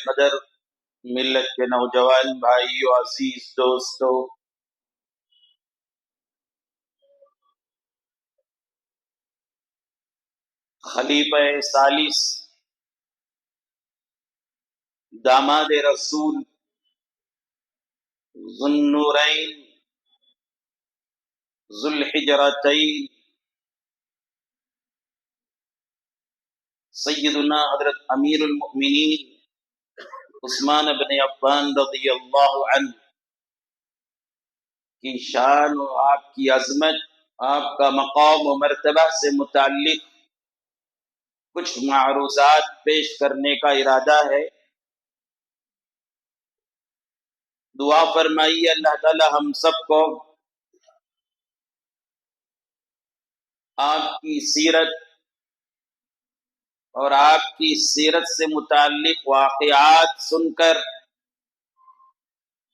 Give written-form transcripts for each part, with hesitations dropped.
قدر ملت کے نوجوان بھائیوں، عزیز دوستوں، خلیفہ ثالث داماد رسول ذو النورین ذو الحجرتین سیدنا حضرت امیر المؤمنین عثمان بن عفان رضی اللہ عنہ کی شان و آپ کی عظمت، آپ کا مقام و مرتبہ سے متعلق کچھ معروضات پیش کرنے کا ارادہ ہے۔ دعا فرمائیے اللہ تعالی ہم سب کو آپ کی سیرت اور آپ کی سیرت سے متعلق واقعات سن کر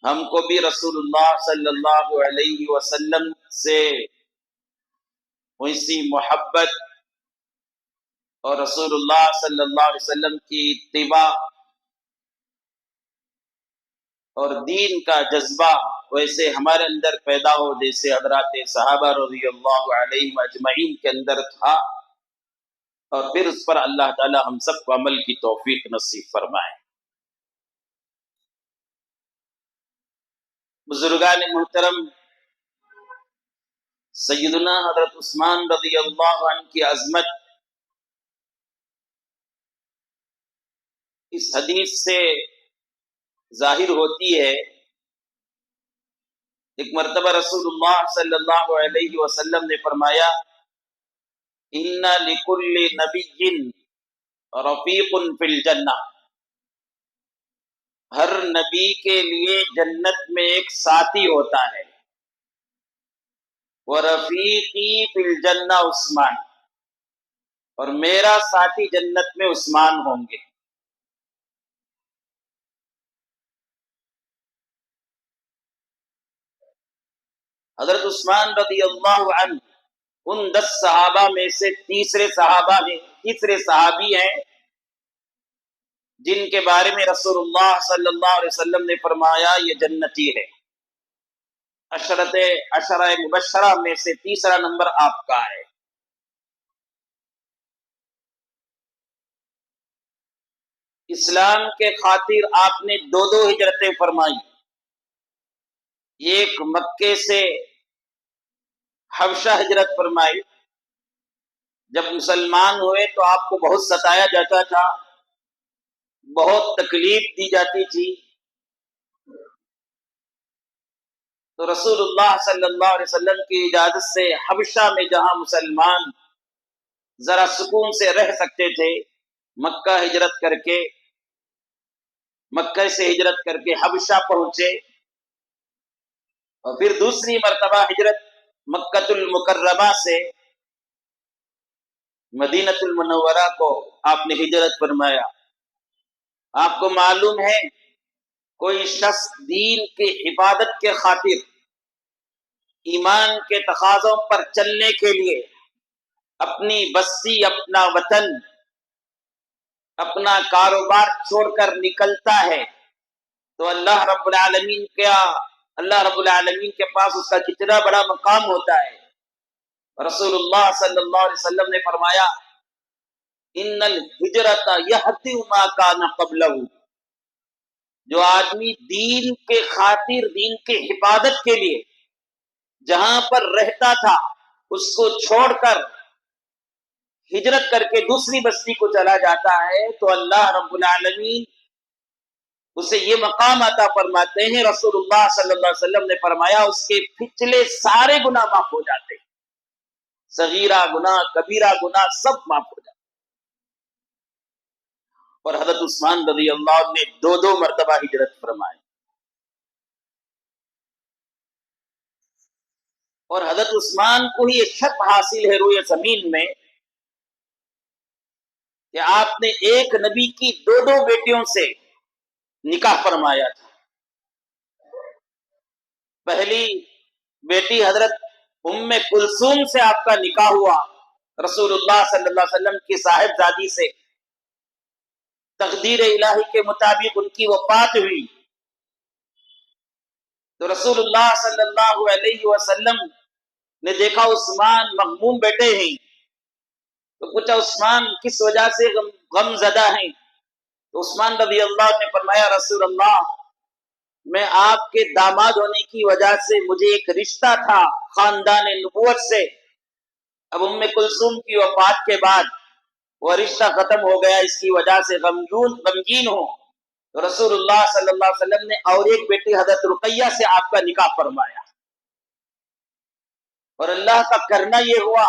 ہم کو بھی رسول اللہ صلی اللہ علیہ وسلم سے ویسی محبت اور رسول اللہ صلی اللہ علیہ وسلم کی اتباع اور دین کا جذبہ ویسے ہمارے اندر پیدا ہو جیسے حضرات صحابہ رضی اللہ علیہم اجمعین کے اندر تھا، اور پھر اس پر اللہ تعالی ہم سب کو عمل کی توفیق نصیب فرمائے۔ بزرگان محترم، سیدنا حضرت عثمان رضی اللہ عنہ کی عظمت اس حدیث سے ظاہر ہوتی ہے۔ ایک مرتبہ رسول اللہ صلی اللہ علیہ وسلم نے فرمایا، ان لکل نبی رفیق فی الجنہ، ہر نبی کے لیے جنت میں ایک ساتھی ہوتا ہے، ورفیقی فی الجنہ عثمان، اور میرا ساتھی جنت میں عثمان ہوں گے۔ حضرت عثمان رضی اللہ عنہ ان 10 صحابہ میں سے تیسرے صحابی ہیں جن کے بارے میں رسول اللہ صلی اللہ علیہ وسلم نے فرمایا یہ جنتی ہے۔ عشرہ مبشرہ میں سے تیسرا نمبر آپ کا ہے۔ اسلام کے خاطر آپ نے 2 ہجرتیں فرمائی، ایک مکے سے حبشہ ہجرت فرمائی۔ جب مسلمان ہوئے تو آپ کو بہت ستایا جاتا تھا، بہت تکلیف دی جاتی تھی، تو رسول اللہ صلی اللہ علیہ وسلم کی اجازت سے حبشہ میں جہاں مسلمان ذرا سکون سے رہ سکتے تھے، مکہ سے ہجرت کر کے حبشہ پہنچے، اور پھر دوسری مرتبہ ہجرت مکہ المکرمہ سے مدینہ المنورہ کو آپ نے ہجرت فرمایا۔ آپ کو معلوم ہے کوئی شخص دین کی حفاظت کے خاطر ایمان کے تقاضوں پر چلنے کے لیے اپنی بستی، اپنا وطن، اپنا کاروبار چھوڑ کر نکلتا ہے تو اللہ رب العالمین کے پاس اس کا کتنا بڑا مقام ہوتا ہے۔ رسول اللہ صلی اللہ علیہ وسلم نے فرمایا، ان الہجرۃ یہدم ما کان قبلہ، جو آدمی دین کے خاطر، دین کے حفاظت کے لیے جہاں پر رہتا تھا اس کو چھوڑ کر ہجرت کر کے دوسری بستی کو چلا جاتا ہے تو اللہ رب العالمین اسے یہ مقام عطا فرماتے ہیں۔ رسول اللہ صلی اللہ علیہ وسلم نے فرمایا اس کے پچھلے سارے گناہ معاف ہو جاتے ہیں، صغیرہ گناہ، کبیرہ گناہ سب معاف ہو جاتے ہیں۔ اور حضرت عثمان رضی اللہ عنہ نے 2 مرتبہ ہجرت فرمائی، اور حضرت عثمان کو ہی یہ شرف حاصل ہے روئے زمین میں کہ آپ نے ایک نبی کی 2 بیٹیوں سے نکاح فرمایا تھا۔ پہلی بیٹی حضرت ام کلثوم سے آپ کا نکاح ہوا، رسول اللہ صلی اللہ علیہ وسلم کی صاحبزادی سے، تقدیر الہی کے مطابق ان کی وفات ہوئی تو رسول اللہ صلی اللہ علیہ وسلم نے دیکھا عثمان مغموم بیٹھے ہیں، تو پوچھا عثمان کس وجہ سے غم زدہ ہیں؟ تو عثمان رضی اللہ عنہ نے فرمایا رسول اللہ میں آپ کے داماد ہونے کی وجہ سے مجھے ایک رشتہ تھا خاندان نبوت سے، اب ام کلثوم کی وفات کے بعد وہ رشتہ ختم ہو گیا، اس کی وجہ سے غمگین ہوں۔ تو رسول اللہ صلی اللہ علیہ وسلم نے اور ایک بیٹی حضرت رقیہ سے آپ کا نکاح فرمایا، اور اللہ کا کرنا یہ ہوا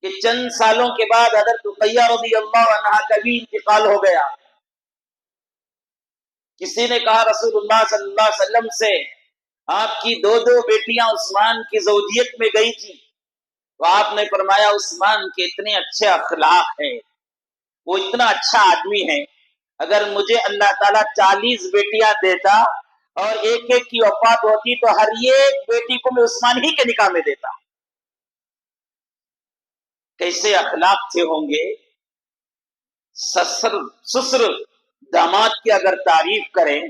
کہ چند سالوں کے بعد حضرت رقیہ رضی اللہ عنہا کا بھی انتقال ہو گیا۔ کسی نے کہا رسول اللہ صلی اللہ علیہ وسلم سے آپ کی دو بیٹیاں عثمان کی زوجیت میں گئی تھی، تو آپ نے فرمایا عثمان کے اتنے اچھے اخلاق ہیں، وہ اتنا اچھا آدمی ہے، اگر مجھے اللہ تعالیٰ 40 بیٹیاں دیتا اور ایک ایک کی وفات ہوتی تو ہر ایک بیٹی کو میں عثمان ہی کے نکاح میں دیتا۔ کیسے اخلاق سے ہوں گے؟ سسر داماد کی اگر تعریف کریں،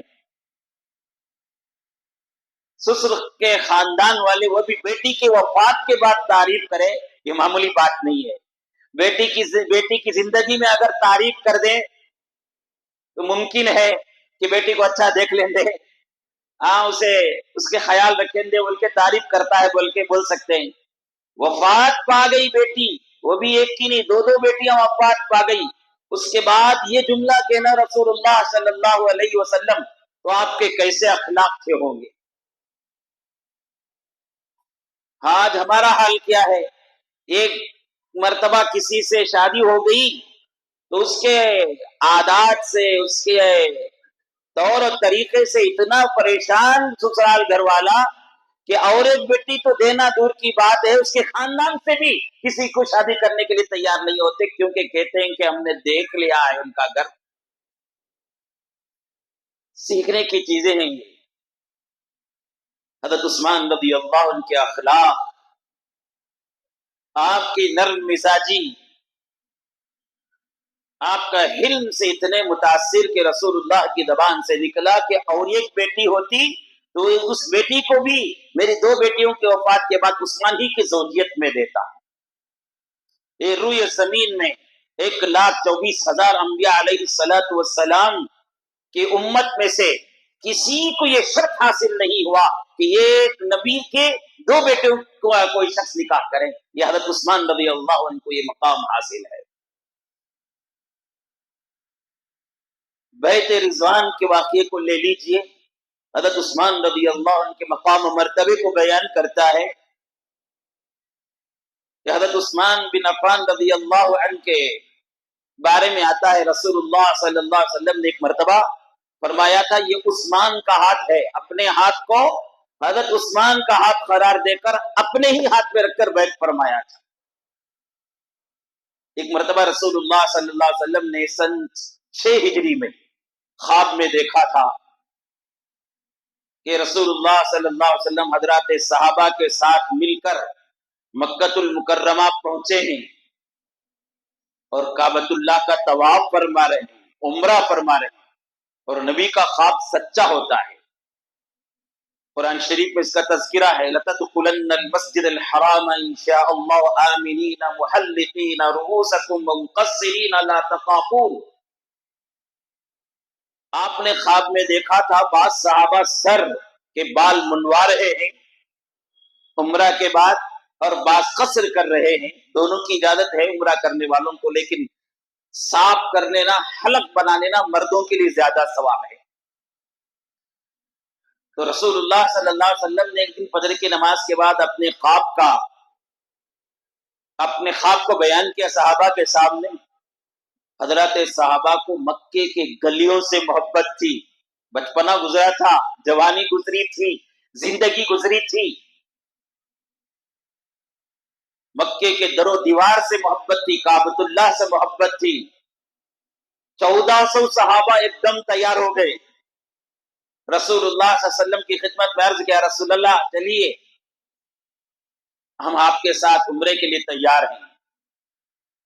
سسر کے خاندان والے وہ بھی بیٹی کے وفات کے بعد تعریف کریں، یہ معمولی بات نہیں ہے۔ بیٹی کی زندگی میں اگر تعریف کر دیں تو ممکن ہے کہ بیٹی کو اچھا دیکھ لیں دے، اسے اس کے خیال رکھیں دے، بول کے تعریف کرتا ہے بول سکتے ہیں۔ وفات پا گئی بیٹی، وہ بھی ایک کی نہیں دو بیٹیاں وفات پا گئی، اس کے بعد یہ جملہ کہنا رسول اللہ صلی اللہ علیہ وسلم، تو آپ کے کیسے اخلاق سے ہوں گے؟ آج ہمارا حال کیا ہے؟ ایک مرتبہ کسی سے شادی ہو گئی تو اس کے عادات سے، اس کے طور و طریقے سے اتنا پریشان سسرال گھر والا کہ اور ایک بیٹی تو دینا دور کی بات ہے، اس کے خاندان سے بھی کسی کو شادی کرنے کے لیے تیار نہیں ہوتے، کیونکہ کہتے ہیں کہ ہم نے دیکھ لیا ہے ان کا گھر۔ سیکھنے کی چیزیں ہیں یہ۔ حضرت عثمان رضی اللہ عنہ کے اخلاق، آپ کی نرم مزاجی، آپ کا حلم سے اتنے متاثر کہ رسول اللہ کی زبان سے نکلا کہ اور ایک بیٹی ہوتی تو اس بیٹی کو بھی میری دو بیٹیوں کی وفات کے بعد عثمان ہی کی زوجیت میں دیتا۔ یہ روئے زمین میں 1,24,000 انبیاء علیہ الصلوۃ والسلام کی امت میں سے کسی کو یہ شرف حاصل نہیں ہوا کہ ایک نبی کے دو بیٹوں کو کوئی شخص نکاح کرے، یہ حضرت عثمان رضی اللہ عنہ کو یہ مقام حاصل ہے۔ بیعت رضوان کے واقعے کو لے لیجئے، حضرت عثمان رضی اللہ عنہ کے مقام و مرتبے کو بیان کرتا ہے کہ حضرت عثمان بن عفان رضی اللہ عنہ کے بارے میں آتا ہے رسول اللہ صلی اللہ علیہ وسلم نے ایک مرتبہ فرمایا تھا یہ عثمان کا ہاتھ ہے، اپنے ہاتھ کو حضرت عثمان کا ہاتھ قرار دے کر اپنے ہی ہاتھ پہ رکھ کر بیعت فرمایا تھا۔ ایک مرتبہ رسول اللہ صلی اللہ علیہ وسلم نے سن 6 ہجری میں خواب میں دیکھا تھا کہ رسول اللہ صلی اللہ علیہ وسلم حضرات صحابہ کے ساتھ مل کر مکہ المکرمہ پہنچے ہیں اور کعبۃ اللہ کا طواف فرما رہے ہیں، عمرہ فرما رہے ہیں، اور نبی کا خواب سچا ہوتا ہے۔ قرآن شریف میں اس کا تذکرہ ہے لَتَدْخُلَنَّ الْمَسْجِدَ الْحَرَامَ إِنْ شَاءَ اللَّهُ آمِنِينَ مُحَلِّقِينَ رُؤُوسَكُمْ وَمُقَصِّرِينَ لَا تَخَافُونَ۔ آپ نے خواب میں دیکھا تھا بعض صحابہ سر کے بال منڈوا رہے ہیں عمرہ کے بعد اور بعض قصر کر رہے ہیں، دونوں کی اجازت ہے عمرہ کرنے والوں کو، لیکن صاف کر لینا، حلق بنا لینا مردوں کے لیے زیادہ ثواب ہے۔ تو رسول اللہ صلی اللہ علیہ وسلم نے ایک دن فجر کی نماز کے بعد اپنے خواب کو بیان کیا صحابہ کے سامنے۔ حضرات صحابہ کو مکے کے گلیوں سے محبت تھی، بچپنا گزرا تھا، جوانی گزری تھی، زندگی گزری تھی، مکے کے در و دیوار سے محبت تھی، کعبۃ اللہ سے محبت تھی۔ 1400 صحابہ ایک دم تیار ہو گئے، رسول اللہ صلی اللہ علیہ وسلم کی خدمت میں عرض کیا رسول اللہ چلیے ہم آپ کے ساتھ عمرے کے لیے تیار ہیں۔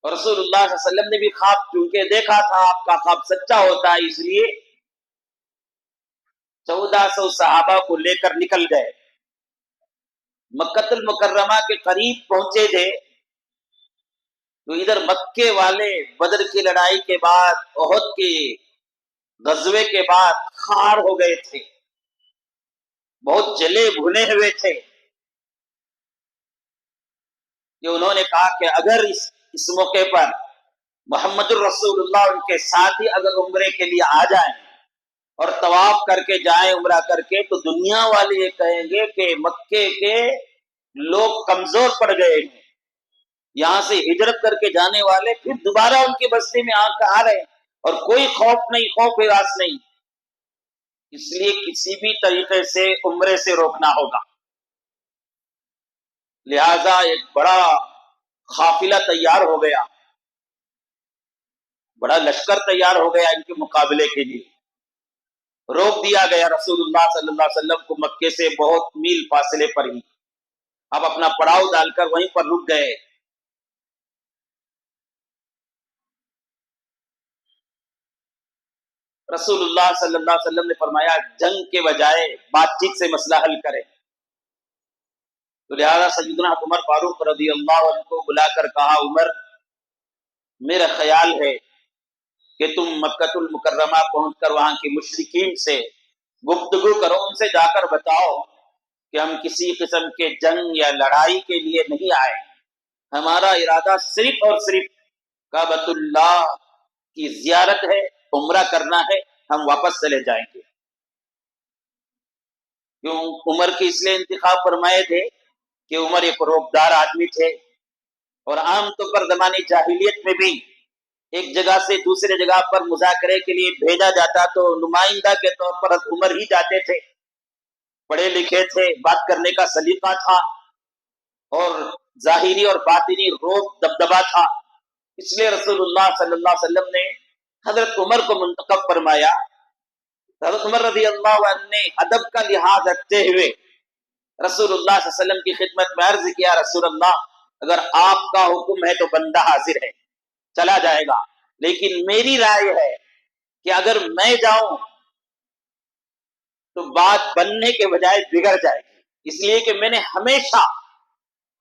اور رسول اللہ صلی اللہ علیہ وسلم نے بھی خواب چونکہ دیکھا تھا، آپ کا خواب سچا ہوتا ہے، اس لیے 1400 صحابہ کو لے کر نکل گئے۔ مکہ المکرمہ کے قریب پہنچے تھے تو ادھر مکے والے بدر کی لڑائی کے بعد، احد کے غزوے کے بعد خار ہو گئے تھے، بہت جلے بھنے ہوئے تھے کہ انہوں نے کہا کہ اگر اس موقع پر محمد الرسول اللہ ان کے ساتھی اگر عمرے کے لیے آ جائیں اور طواف کر کے جائیں عمرہ کر کے، تو دنیا والے یہ کہیں گے کہ مکے کے لوگ کمزور پڑ گئے ہیں، یہاں سے ہجرت کر کے جانے والے پھر دوبارہ ان کی بستی میں آ رہے ہیں، اور کوئی خوف نہیں، خوف ہراس نہیں، اس لیے کسی بھی طریقے سے عمرے سے روکنا ہوگا۔ لہذا ایک بڑا قافلہ تیار ہو گیا، بڑا لشکر تیار ہو گیا ان کے مقابلے کے لیے۔ روک دیا گیا رسول اللہ صلی اللہ علیہ وسلم کو مکے سے بہت میل فاصلے پر ہی، اب اپنا پڑاؤ ڈال کر وہیں پر رک گئے۔ رسول اللہ صلی اللہ علیہ وسلم نے فرمایا جنگ کے بجائے بات چیت سے مسئلہ حل کریں، تو لہذا سیدنا عمر فاروق رضی اللہ عنہ کو بلا کر کہا، عمر میرا خیال ہے کہ تم مکہ المکرمہ پہنچ کر وہاں کے مشرکین سے گفتگو کرو، ان سے جا کر بتاؤ کہ ہم کسی قسم کے جنگ یا لڑائی کے لیے نہیں آئے، ہمارا ارادہ صرف اور صرف کعبۃ اللہ کی زیارت ہے، عمرہ کرنا ہے، ہم واپس چلے جائیں گے۔ کیوں عمر کی اس لیے انتخاب فرمائے تھے کہ عمر ایک روبدار آدمی تھے، اور عام طور پر زمانے جاہلیت میں بھی ایک جگہ سے دوسرے جگہ پر مذاکرے کے لیے بھیجا جاتا تو نمائندہ کے طور پر عمر ہی جاتے تھے، پڑھے لکھے تھے، بات کرنے کا سلیقہ تھا، اور ظاہری اور باطنی روب دبدبا تھا، اس لیے رسول اللہ صلی اللہ علیہ وسلم نے حضرت عمر کو منتخب فرمایا۔ حضرت عمر رضی اللہ عنہ نے ادب کا لحاظ رکھتے ہوئے رسول اللہ صلی اللہ علیہ وسلم کی خدمت میں عرض کیا، رسول اللہ اگر آپ کا حکم ہے تو بندہ حاضر ہے، چلا جائے گا، لیکن میری رائے ہے کہ اگر میں جاؤں تو بات بننے کے بجائے بگڑ جائے گی، اس لیے کہ میں نے ہمیشہ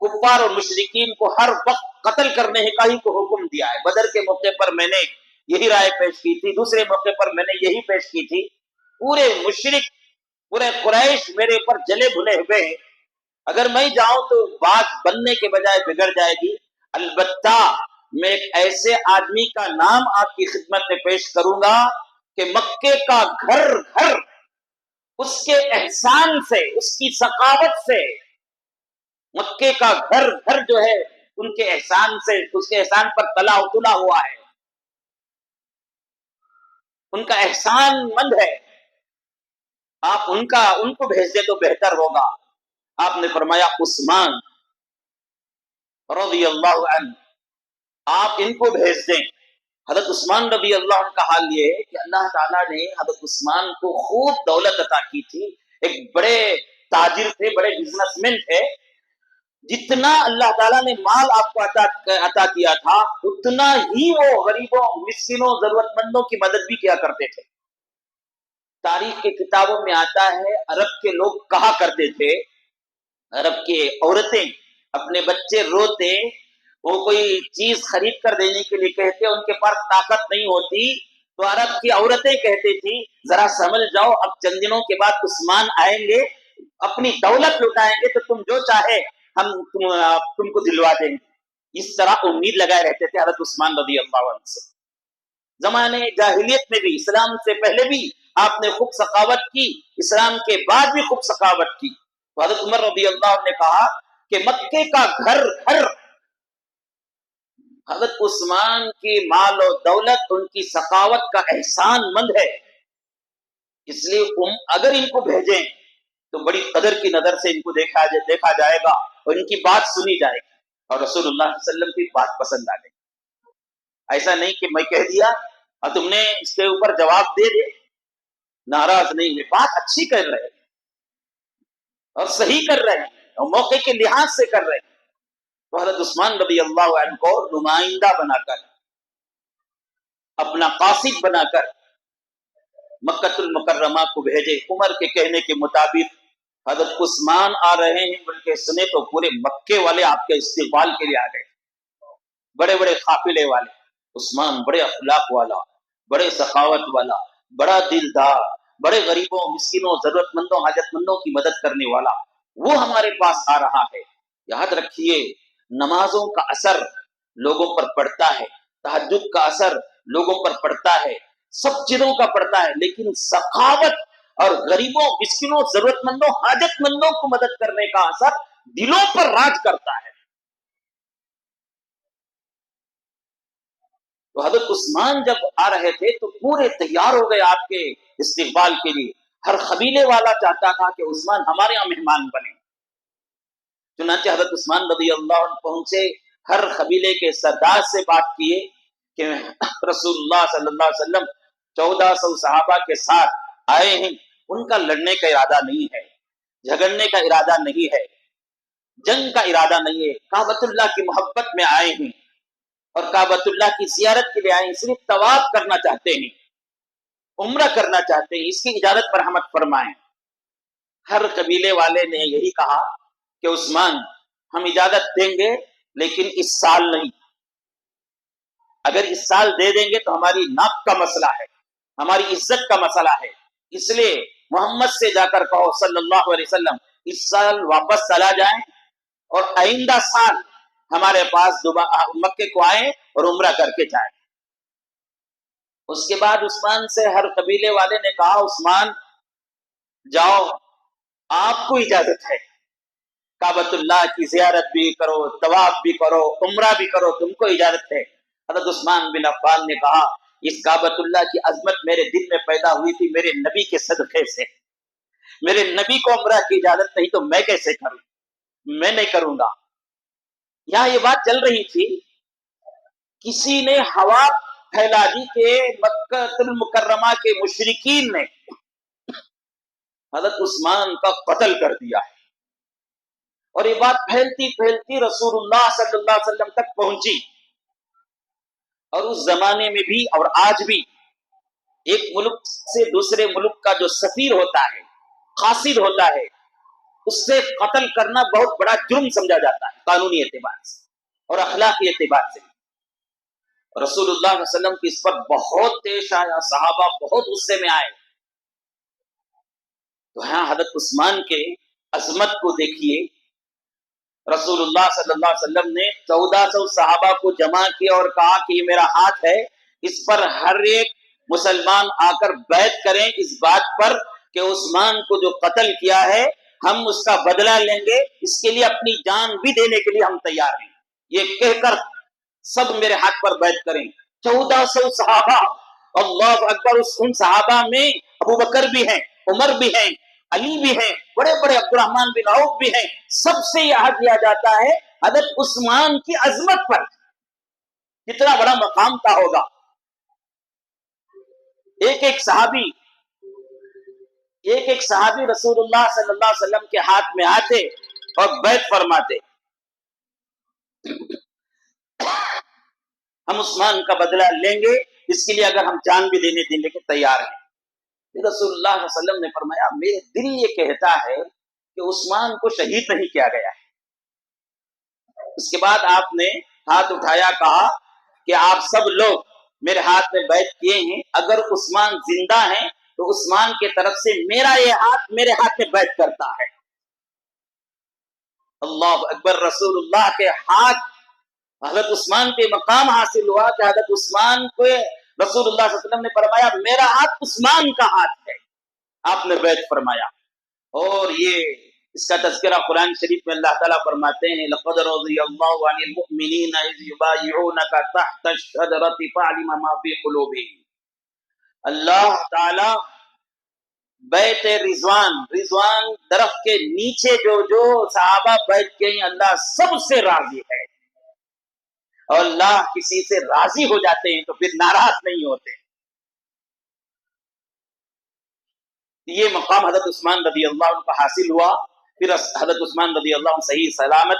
کفار اور مشرکین کو ہر وقت قتل کرنے کا ہی کو حکم دیا ہے۔ بدر کے موقع پر میں نے یہی رائے پیش کی تھی، دوسرے موقع پر میں نے یہی پیش کی تھی، پورے مشرک پورے قریش میرے اوپر جلے بھنے ہوئے ہیں، اگر میں جاؤں تو بات بننے کے بجائے بگڑ جائے گی، البتہ میں ایک ایسے آدمی کا نام آپ کی خدمت میں پیش کروں گا کہ مکے کا گھر گھر اس کے احسان سے، اس کی سخاوت سے، مکے کا گھر گھر جو ہے ان کے احسان سے، اس کے احسان پر تلا اتلا ہوا ہے، ان کا احسان مند ہے، آپ ان کو بھیج دیں تو بہتر ہوگا۔ آپ نے فرمایا عثمان رضی اللہ عنہ، آپ ان کو بھیج دیں۔ حضرت عثمان رضی اللہ عنہ کا حال یہ ہے کہ اللہ تعالیٰ نے حضرت عثمان کو خوب دولت عطا کی تھی، ایک بڑے تاجر تھے، بڑے بزنس مین تھے، جتنا اللہ تعالیٰ نے مال آپ کو عطا کیا تھا اتنا ہی وہ غریبوں، مسکینوں، ضرورت مندوں کی مدد بھی کیا کرتے تھے۔ تاریخ کے کتابوں میں آتا ہے عرب کے لوگ کہا کرتے تھے، عرب کے عورتیں اپنے بچے روتے، وہ کوئی چیز خرید کر دینے کے لیے کہتے، ان کے پاس طاقت نہیں ہوتی تو عرب کی عورتیں کہتی تھی ذرا سمجھ جاؤ اب چند دنوں کے بعد عثمان آئیں گے، اپنی دولت لٹائیں گے تو تم جو چاہے ہم تم کو دلوا دیں گے۔ اس طرح امید لگائے رہتے تھے حضرت عثمان رضی اللہ عنہ سے۔ زمانے جاہلیت میں بھی، اسلام سے پہلے بھی آپ نے خوب سخاوت کی، اسلام کے بعد بھی خوب سخاوت کی۔ تو حضرت عمر رضی اللہ عنہ نے کہا کہ مکے کا گھر گھر حضرت عثمان کی مال و دولت، ان کی سخاوت کا احسان مند ہے، اس لیے اگر ان کو بھیجیں تو بڑی قدر کی نظر سے ان کو دیکھا جائے گا اور ان کی بات سنی جائے گی، اور رسول اللہ صلی اللہ علیہ وسلم کی بات پسند آ گئی۔ ایسا نہیں کہ میں کہہ دیا اور تم نے اس کے اوپر جواب دے دے، ناراض نہیں ہوئے، بات اچھی کر رہے ہیں اور صحیح کر رہے ہیں اور موقع کے لحاظ سے کر رہے ہیں۔ تو حضرت عثمان رضی اللہ عنہ کو نمائندہ بنا کر، اپنا قاصد بنا کر مکہ المکرمہ کو بھیجے۔ عمر کے کہنے کے مطابق حضرت عثمان آ رہے ہیں، بلکہ سنے تو پورے مکے والے آپ کے استقبال کے لیے آ گئے، بڑے بڑے قافلے والے۔ عثمان بڑے اخلاق والا، بڑے سخاوت والا، بڑا دلدار، بڑے غریبوں، مسکینوں، ضرورت مندوں، حاجت مندوں کی مدد کرنے والا، وہ ہمارے پاس آ رہا ہے۔ یاد رکھیے، نمازوں کا اثر لوگوں پر پڑتا ہے، تہجد کا اثر لوگوں پر پڑتا ہے، سب چیزوں کا پڑتا ہے، لیکن سخاوت اور غریبوں، مسکینوں، ضرورت مندوں، حاجت مندوں کو مدد کرنے کا اثر دلوں پر راج کرتا ہے۔ تو حضرت عثمان جب آ رہے تھے تو پورے تیار ہو گئے آپ کے استقبال کے لیے۔ ہر قبیلے والا چاہتا تھا کہ عثمان ہمارے یہاں مہمان بنے۔ چنانچہ حضرت عثمان رضی اللہ عنہ پہنچے، ہر قبیلے کے سردار سے بات کیے کہ رسول اللہ صلی اللہ علیہ وسلم 1400 صحابہ کے ساتھ آئے ہیں، ان کا لڑنے کا ارادہ نہیں ہے، جھگڑنے کا ارادہ نہیں ہے، جنگ کا ارادہ نہیں ہے، کعبۃ اللہ کی محبت میں آئے ہیں اور کعبۃ اللہ کی زیارت کے لیے آئے ہیں، صرف طواف کرنا چاہتے ہیں، عمرہ کرنا چاہتے ہیں، اس کی اجازت پر رحمت فرمائیں۔ ہر قبیلے والے نے یہی کہا کہ عثمان ہم اجازت دیں گے، لیکن اس سال نہیں، اگر اس سال دے دیں گے تو ہماری ناک کا مسئلہ ہے، ہماری عزت کا مسئلہ ہے، اس لیے محمد سے جا کر کہو صلی اللہ علیہ وسلم اس سال واپس چلا جائیں اور آئندہ سال ہمارے پاس مکے کو آئیں اور عمرہ کر کے جائیں۔ اس کے بعد عثمان سے ہر قبیلے والے نے کہا عثمان جاؤ، آپ کو اجازت ہے، کعبۃ اللہ کی زیارت بھی کرو، طواف بھی کرو، عمرہ بھی کرو، تم کو اجازت ہے۔ حضرت عثمان بن عفان نے کہا اس کعبۃ اللہ کی عظمت میرے دل میں پیدا ہوئی تھی میرے نبی کے صدقے سے، میرے نبی کو عمرہ کی اجازت نہیں تو میں کیسے کروں، میں نہیں کروں گا۔ یہاں یہ بات چل رہی تھی، کسی نے ہوا پھیلا دی کہ مکہ المکرمہ کے مشرکین نے حضرت عثمان کا قتل کر دیا ہے، اور یہ بات پھیلتی پھیلتی رسول اللہ صلی اللہ علیہ وسلم تک پہنچی۔ اور اس زمانے میں بھی اور آج بھی ایک ملک سے دوسرے ملک کا جو سفیر ہوتا ہے، قاصد ہوتا ہے، اس سے قتل کرنا بہت بڑا جرم سمجھا جاتا ہے قانونی اعتبار سے اور اخلاقی اعتبار سے۔ رسول اللہ صلی اللہ علیہ وسلم کی اس پر بہت پیش آیا، صحابہ بہت غصے میں آئے۔ تو ہاں حضرت عثمان کے عظمت کو دیکھیے، رسول اللہ صلی اللہ علیہ وسلم نے 1400 صحابہ کو جمع کیا اور کہا کہ یہ میرا ہاتھ ہے، اس پر ہر ایک مسلمان آ کر بیعت کریں اس بات پر کہ عثمان کو جو قتل کیا ہے ہم اس کا بدلہ لیں گے، اس کے لیے اپنی جان بھی دینے کے لیے ہم تیار ہیں۔ یہ کہہ کر سب میرے ہاتھ پر بیعت کریں۔ 1400 صحابہ، اللہ اکبر، ان صحابہ میں ابو بکر بھی ہیں، عمر بھی ہیں، علی بھی ہیں، بڑے بڑے عبد الرحمن بن عوف بھی ہیں، سب سے یہ عہد دیا جاتا ہے حضرت عثمان کی عظمت پر کتنا بڑا مقام کا ہوگا۔ ایک ایک صحابی رسول اللہ صلی اللہ علیہ وسلم کے ہاتھ میں آتے اور بیعت فرماتے، ہم عثمان کا بدلہ لیں گے، اس کے لیے اگر ہم جان بھی دینے کے تیار ہیں۔ رسول اللہ صلی اللہ علیہ وسلم نے فرمایا میرے دل یہ کہتا ہے کہ عثمان کو شہید نہیں کیا گیا ہے۔ اس کے بعد آپ نے ہاتھ اٹھایا، کہا کہ آپ سب لوگ میرے ہاتھ میں بیعت کیے ہیں، اگر عثمان زندہ ہیں تو عثمان کے طرف سے میرا یہ ہاتھ میرے ہاتھ میں بیعت کرتا ہے۔ اللہ اکبر، رسول اللہ کے ہاتھ حضرت عثمان پہ مقام حاصل ہوا کہ حضرت عثمان کو رسول اللہ صلی اللہ علیہ وسلم نے فرمایا میرا ہاتھ عثمان کا ہاتھ ہے، آپ نے بیعت فرمایا۔ اور یہ اس کا تذکرہ قرآن شریف میں اللہ تعالیٰ فرماتے ہیں لقد رضی اللہ عن المؤمنین اذ یبایعونک تحت الشجرۃ فعلم ما فی قلوبہم۔ اللہ تعالیٰ بیعت رضوان درخت کے نیچے جو صحابہ بیعت کے ہیں، اللہ سب سے راضی ہے، اور اللہ کسی سے راضی ہو جاتے ہیں تو پھر ناراض نہیں ہوتے۔ یہ مقام حضرت عثمان رضی اللہ عنہ کو حاصل ہوا۔ پھر حضرت عثمان رضی اللہ عنہ صحیح سلامت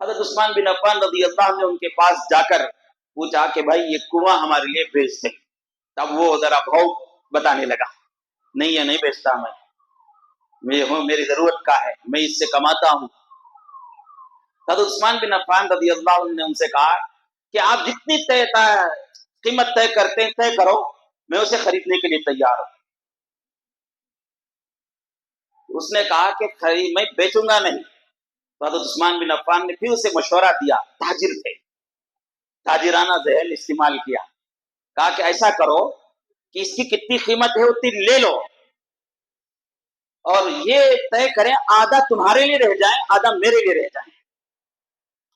حضرت عثمان بن عفان رضی اللہ عنہ نے ان کے پاس جا کر پوچھا کہ بھائی یہ کنواں ہمارے لیے بیچ دیں. تب وہ ذرا بھاؤ بتانے لگا, نہیں یہ نہیں بیچتا میں ہوں, میری ضرورت کا ہے, میں اس سے کماتا ہوں. حضرت عثمان بن عفان رضی اللہ عنہ نے ان سے کہا کہ آپ جتنی قیمت طے کرتے ہیں طے کرو, میں اسے خریدنے کے لیے تیار ہوں. اس نے کہا کہ میں بیچوں گا نہیں. تو حضرت عثمان بن عفان نے پھر اسے مشورہ دیا, تاجر تھے, تاجرانہ ذہن استعمال کیا, کہا کہ ایسا کرو کہ اس کی کتنی قیمت ہے اتنی لے لو, اور یہ طے کریں آدھا تمہارے لیے رہ جائے آدھا میرے لیے رہ جائے,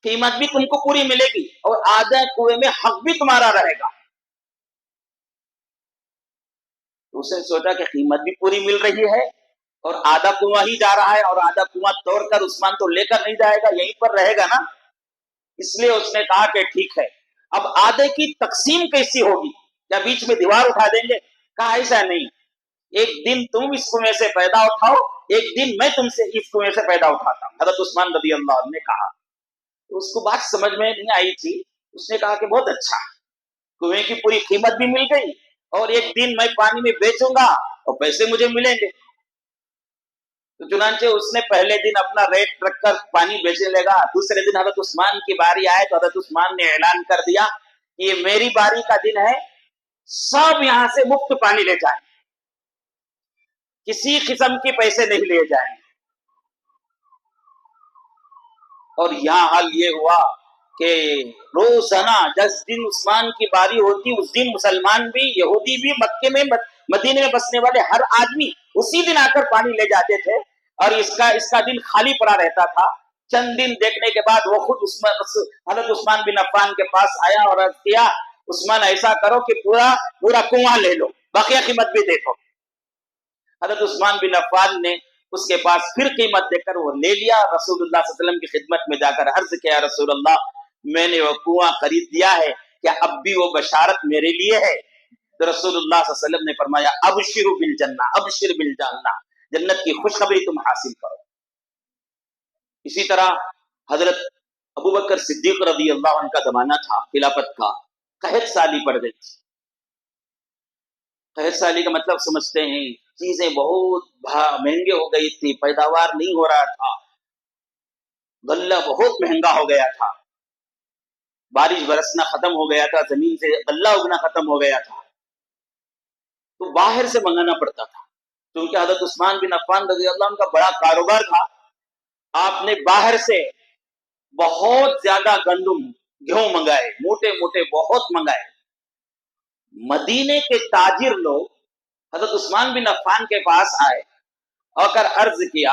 قیمت بھی تم کو پوری ملے گی اور آدھا کنویں میں حق بھی تمہارا رہے گا. تو اس نے سوچا کہ قیمت بھی پوری مل رہی ہے اور آدھا کنواں ہی جا رہا ہے, اور آدھا کنواں توڑ کر عثمان تو لے کر نہیں جائے گا, یہیں پر رہے گا نا. اس لیے اس نے کہا کہ ٹھیک ہے, اب آدھے کی تقسیم کیسی ہوگی, کیا بیچ میں دیوار اٹھا دیں گے؟ کہا ایسا نہیں, ایک دن تم اس کنویں سے پیدا اٹھاؤ, ایک دن میں تم سے اس کنویں سے پیدا اٹھاتا ہوں. حضرت عثمان رضی اللہ عنہ نے کہا. اس کو بات سمجھ میں نہیں آئی تھی. اس نے کہا کہ بہت اچھا, کنویں کی پوری قیمت بھی مل گئی اور ایک دن میں پانی میں بیچوں گا اور پیسے مجھے ملیں گے. تو چنانچہ اس نے پہلے دن اپنا ریٹ رکھ کر پانی بیچنے لگا. دوسرے دن حضرت عثمان کی باری آئے تو حضرت عثمان نے اعلان کر دیا کہ یہ میری باری کا دن ہے, سب یہاں سے مفت پانی لے جائیں, کسی قسم کے پیسے نہیں لے جائیں. اور یہاں حال یہ ہوا کہ روزانہ جس دن عثمان کی باری ہوتی اس دن مسلمان بھی یہودی بھی مکے میں مدینے میں بسنے والے ہر آدمی اسی دن آ کر پانی لے جاتے تھے, اور اس کا دن خالی پڑا رہتا تھا. چند دن دیکھنے کے بعد وہ خود حضرت عثمان بن عفان کے پاس آیا اور عرض کیا, عثمان ایسا کرو کہ پورا کنواں لے لو, بقیہ قیمت بھی دیکھو. حضرت عثمان بن عفان نے اس کے پاس پھر قیمت دے کر وہ لے لیا. رسول اللہ صلی اللہ علیہ وسلم کی خدمت میں جا کر عرض کیا, رسول اللہ میں نے وہ کنواں خرید دیا ہے, کیا اب بھی وہ بشارت میرے لیے ہے؟ تو رسول اللہ صلی اللہ علیہ وسلم نے فرمایا, ابشروا بالجنہ, ابشر بالجنہ, جنت کی خوشخبری تم حاصل کرو. اسی طرح حضرت ابوبکر صدیق رضی اللہ عنہ کا زمانہ تھا خلافت کا, قحط سالی پڑ گئی تھی. قحط سالی کا مطلب سمجھتے ہیں, چیزیں بہت مہنگے ہو گئی تھی, پیداوار نہیں ہو رہا تھا, غلہ بہت مہنگا ہو گیا تھا, بارش برسنا ختم ہو گیا تھا, زمین سے غلہ اگنا ختم ہو گیا تھا, تو باہر سے منگانا پڑتا تھا. کیونکہ حضرت عثمان بن عفان رضی اللہ عنہ کا بڑا کاروبار تھا, آپ نے باہر سے بہت زیادہ گندم گیہوں منگائے, موٹے موٹے بہت منگائے. مدینے کے تاجر لوگ حضرت عثمان بن عفان کے پاس آئے اور کر عرض کیا,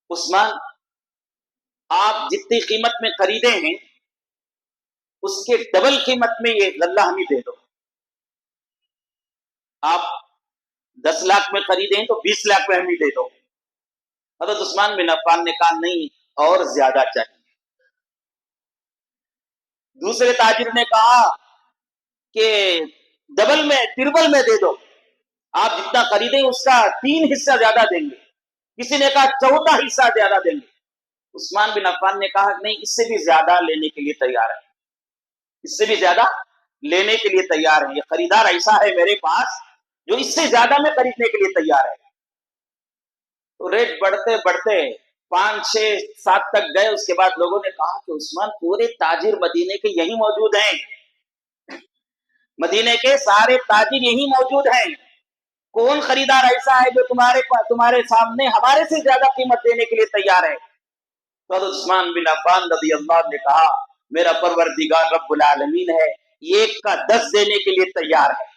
عثمان آپ جتنی قیمت میں خریدے ہیں اس کے ڈبل قیمت میں یہ غلہ ہمیں دے دو. آپ 10 لاکھ میں خریدے ہیں تو 20 لاکھ میں ہمیں دے دو. حضرت عثمان بن عفان نے کہا نہیں, اور زیادہ چاہیے. دوسرے تاجر نے کہا کہ ڈبل میں ٹربل میں دے دو, آپ جتنا خریدیں اس کا 3 حصہ زیادہ دیں گے. کسی نے کہا 14 حصہ زیادہ دیں گے. عثمان بن عفان نے کہا نہیں, اس سے بھی زیادہ لینے کے لیے تیار ہے, اس سے بھی زیادہ لینے کے لیے تیار ہے. یہ خریدار ایسا ہے میرے پاس جو اس سے زیادہ میں خریدنے کے لیے تیار ہے. تو ریٹ بڑھتے بڑھتے 5 6 7 تک گئے. اس کے بعد لوگوں نے کہا کہ عثمان پورے تاجر مدینے کے یہی موجود ہیں, مدینے کے سارے تاجر یہی موجود ہیں, کون خریدار ایسا ہے جو تمہارے سامنے ہمارے سے زیادہ قیمت دینے کے لیے تیار ہے؟ تو حضرت عثمان بن عفان رضی اللہ عنہ نے کہا, میرا پروردگار رب العالمین ہے, 1 کا 10 دینے کے لیے تیار ہے,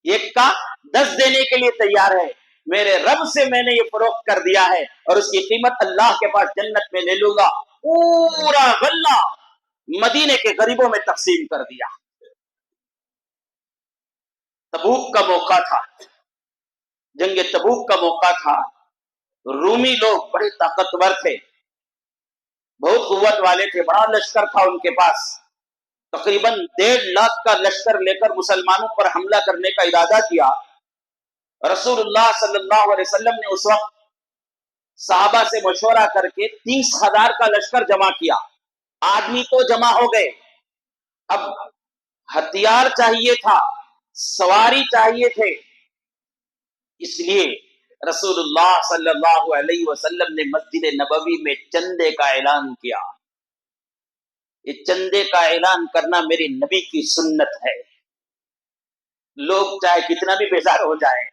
1 کا 10 دینے کے لیے تیار ہے. میرے رب سے میں نے یہ فروخت کر دیا ہے اور اس کی قیمت اللہ کے پاس جنت میں لے لوں گا. پورا غلہ مدینے کے غریبوں میں تقسیم کر دیا. تبوک کا موقع تھا, جنگ تبوک کا موقع تھا. رومی لوگ بڑے طاقتور تھے, بہت قوت والے تھے, بڑا لشکر تھا ان کے پاس. تقریباً 1.5 لاکھ کا لشکر لے کر مسلمانوں پر حملہ کرنے کا ارادہ کیا. رسول اللہ صلی اللہ علیہ وسلم نے اس وقت صحابہ سے مشورہ کر کے 30,000 کا لشکر جمع کیا. آدمی تو جمع ہو گئے، اب ہتھیار چاہیے تھا، سواری چاہیے تھے. اس لیے رسول اللہ صلی اللہ علیہ وسلم نے مسجد نبوی میں چندے کا اعلان کیا. یہ چندے کا اعلان کرنا میرے نبی کی سنت ہے. لوگ چاہے کتنا بھی بیزار ہو جائیں،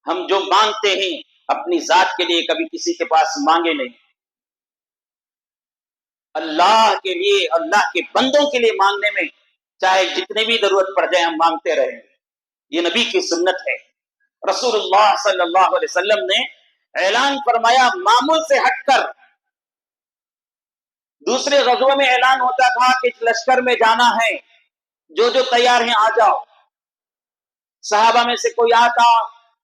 ہم جو مانگتے ہیں اپنی ذات کے لیے کبھی کسی کے پاس مانگے نہیں. اللہ کے لیے، اللہ کے بندوں کے لیے مانگنے میں چاہے جتنے بھی ضرورت پڑ جائے ہم مانگتے رہیں. یہ نبی کی سنت ہے. رسول اللہ صلی اللہ علیہ وسلم نے اعلان فرمایا، معمول سے ہٹ کر. دوسرے غزووں میں اعلان ہوتا تھا کہ لشکر میں جانا ہے، جو جو تیار ہیں آ جاؤ. صحابہ میں سے کوئی آتا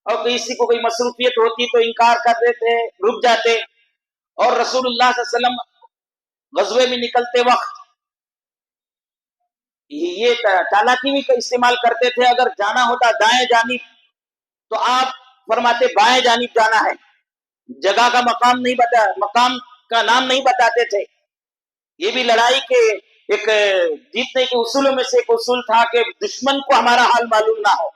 اور کسی کو کوئی مصروفیت ہوتی تو انکار کر دیتے، رک جاتے. اور رسول اللہ صلی اللہ علیہ وسلم غزوے میں نکلتے وقت یہ چالاکی بھی استعمال کرتے تھے. اگر جانا ہوتا دائیں جانب تو آپ فرماتے بائیں جانب جانا ہے. جگہ کا مقام کا نام نہیں بتاتے تھے. یہ بھی لڑائی کے ایک جیتنے کے اصولوں میں سے ایک اصول تھا کہ دشمن کو ہمارا حال معلوم نہ ہو.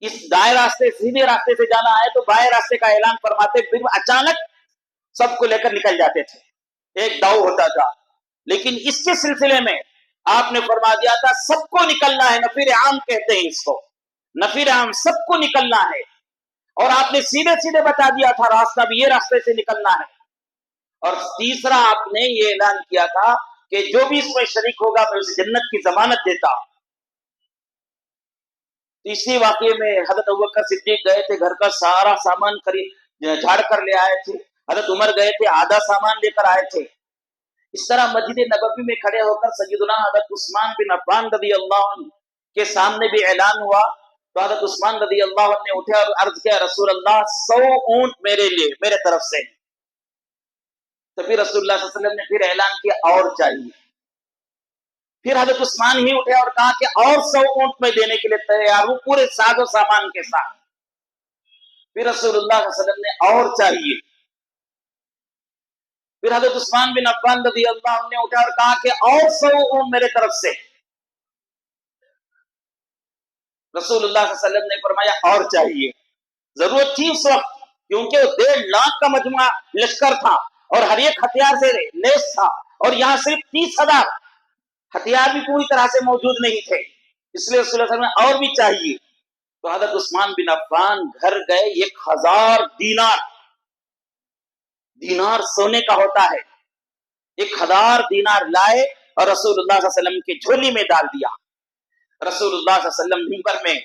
اس دائیں راستے سیدھے راستے سے جانا ہے تو بائیں راستے کا اعلان فرماتے، پھر اچانک سب کو لے کر نکل جاتے تھے. ایک داؤ ہوتا تھا. لیکن اس کے سلسلے میں آپ نے فرما دیا تھا سب کو نکلنا ہے. نفیر عام کہتے ہیں اس کو، نفیر عام، سب کو نکلنا ہے. اور آپ نے سیدھے سیدھے بتا دیا تھا راستہ بھی یہ راستے سے نکلنا ہے. اور تیسرا آپ نے یہ اعلان کیا تھا کہ جو بھی اس میں شریک ہوگا میں اسے جنت کی ضمانت دیتا ہوں. تیسری واقعے میں حضرت ابوبکر صدیق گئے تھے، گھر کا سارا سامان جھاڑ کر لے آئے تھے. حضرت عمر گئے تھے، آدھا سامان لے کر آئے تھے. اس طرح مسجد نبوی میں کھڑے ہو کر سیدنا حضرت عثمان بن عفان رضی اللہ عنہ کے سامنے بھی اعلان ہوا تو حضرت عثمان رضی اللہ عنہ نے اٹھے اور عرض کیا، رسول اللہ 100 اونٹ میرے لیے، میرے طرف سے. تو پھر رسول اللہ صلی اللہ علیہ وسلم نے پھر اعلان کیا اور چاہیے. پھر حضرت عثمان ہی اٹھے اور کہا کہ اور 100 اونٹ میں دینے کے لیے تیار ہوں، پورے ساز و سامان کے ساتھ. پھر رسول اللہ صلی اللہ علیہ وسلم نے اور چاہیے. پھر حضرت عثمان بن عفان رضی اللہ عنہ نے اٹھا اور کہا کہ اور 100 اونٹ میرے طرف سے. رسول اللہ صلی اللہ علیہ وسلم نے فرمایا اور چاہیے. ضرورت تھی اس وقت کیونکہ 1.5 لاکھ کا مجموعہ لشکر تھا اور ہر ایک ہتھیار سے لیس تھا، اور یہاں صرف 30,000 ہتھیار بھی پوری طرح سے موجود نہیں تھے. اس لیے رسول اللہ صلی اللہ علیہ وسلم نے اور بھی چاہیے. تو حضرت عثمان بن عفان گھر گئے. 1,000 دینار سونے کا ہوتا ہے، 1,000 دینار لائے اور رسول اللہ صلی اللہ علیہ وسلم کی جھولی میں ڈال دیا. رسول اللہ صلی اللہ علیہ وسلم منبر میں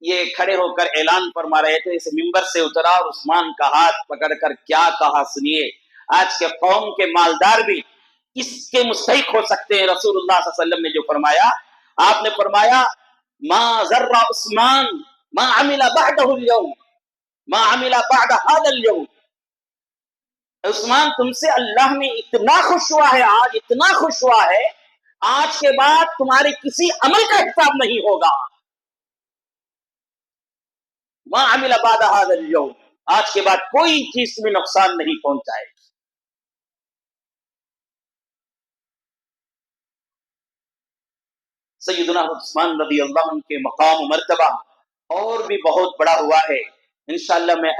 یہ کھڑے ہو کر اعلان فرما رہے تھے. اس منبر سے اترا اور عثمان کا ہاتھ پکڑ کر کیا کہا سنیے. آج کے قوم کے مالدار بھی اس کے مستحق ہو سکتے ہیں. رسول اللہ صلی اللہ علیہ وسلم نے جو فرمایا، آپ نے فرمایا ما ذر عثمان ما عمل بعده اليوم ما عمل بعد هذا اليوم. عثمان تم سے اللہ میں اتنا خوش ہوا ہے، آج اتنا خوش ہوا ہے، آج کے بعد تمہارے کسی عمل کا حساب نہیں ہوگا. ما عمل بعد هذا اليوم، آج کے بعد کوئی چیز میں نقصان نہیں پہنچائے. سیدنا عثمان رضی اللہ عنہ کے مقام و مرتبہ اور بھی بہت بڑا ہوا ہے. انشاءاللہ میں